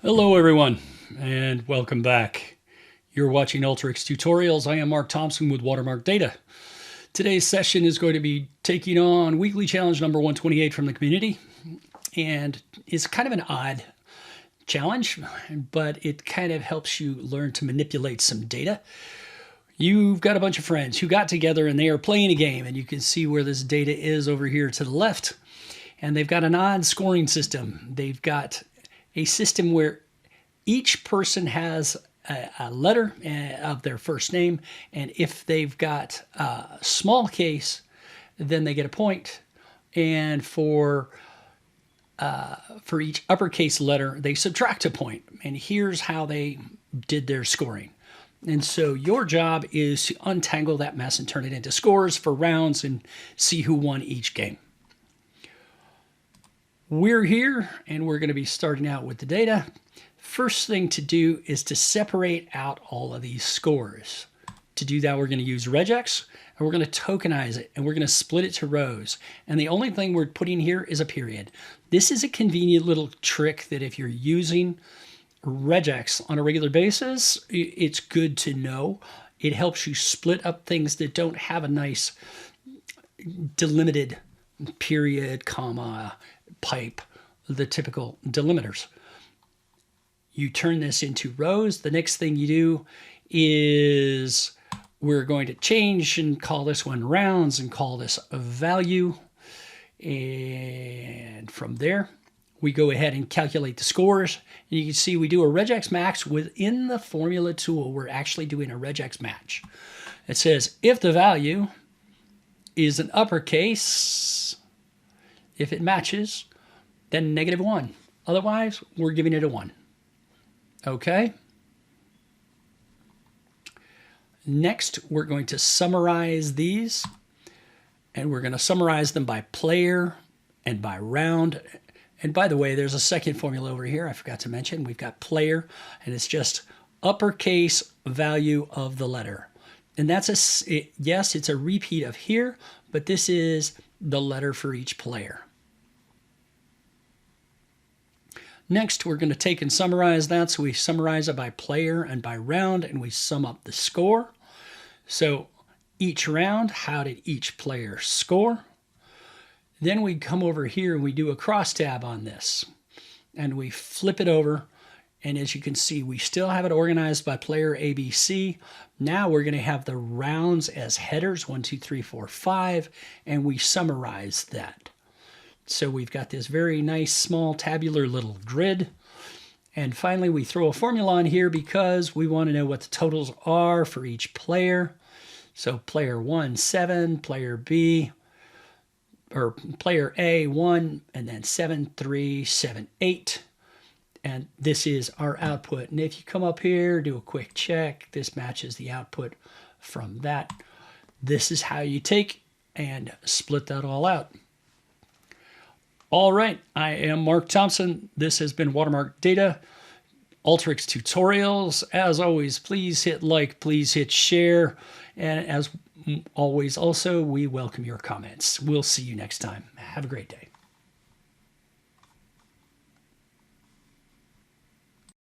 Hello everyone, and welcome back. You're watching Alteryx Tutorials. I am Mark Thompson with Watermark Data. Today's session is going to be taking on weekly challenge number 128 from the community. And it's kind of an odd challenge, but it kind of helps you learn to manipulate some data. You've got a bunch of friends who got together and they are playing a game, and you can see where this data is over here to the left. And they've got an odd scoring system. They've got a system where each person has a letter of their first name, and if they've got a small case, then they get a point. And for each uppercase letter, they subtract a point. And here's how they did their scoring. And so your job is to untangle that mess and turn it into scores for rounds and see who won each game. We're here, and we're going to be starting out with the data. First thing to do is to separate out all of these scores. To do that, we're going to use Regex, and we're going to tokenize it, and we're going to split it to rows. And the only thing we're putting here is a period. This is a convenient little trick that if you're using Regex on a regular basis, it's good to know. It helps you split up things that don't have a nice delimited period, comma, pipe, the typical delimiters. You turn this into rows. The next thing you do is we're going to change and call this one rounds and call this a value. And from there, we go ahead and calculate the scores. And you can see we do a regex max within the formula tool. We're actually doing a regex match. It says if the value is an uppercase, if it matches, then -1. Otherwise, we're giving it a 1. Okay? Next, we're going to summarize these. And we're going to summarize them by player and by round. And by the way, there's a second formula over here I forgot to mention. We've got player, and it's just uppercase value of the letter. And that's yes, it's a repeat of here, but this is the letter for each player. Next, we're going to take and summarize that. So we summarize it by player and by round, and we sum up the score. So each round, how did each player score? Then we come over here and we do a CrossTab on this. And we flip it over. And as you can see, we still have it organized by player ABC. Now we're going to have the rounds as headers, 1, 2, 3, 4, 5, and we summarize that. So we've got this very nice, small, tabular little grid. And finally, we throw a formula on here because we want to know what the totals are for each player. So player 1, 7, player B, or player A, 1, and then 7, 3, 7, 8. And this is our output. And if you come up here, do a quick check, this matches the output from that. This is how you take and split that all out. All right, I am Mark Thompson. This has been Watermark Data, Alteryx Tutorials. As always, please hit like, please hit share. And as always, also, we welcome your comments. We'll see you next time. Have a great day.